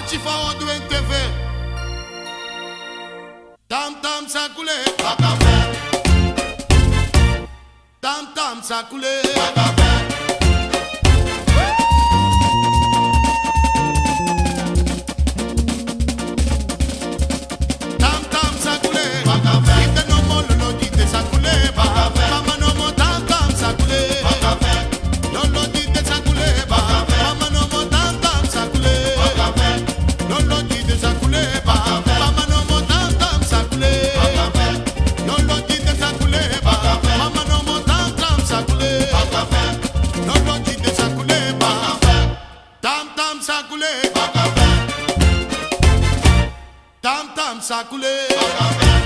Chifa Odwen TV. Tam tam ça coule. Tam tam ça coule. Tam tam ça coule. Ite no mo lolo dite ça coule. Mama no mo tam tam ça coule. Lolo dite ça coule. Mama no mo tam tam ça coule. Lolo dite ça coule. Mama no mo tam tam ça coule. Lolo dite ça coule. Mama no mo tam tam ça coule. Lolo dite ça coule. Tam tam ça coule. Tam tam ça coule.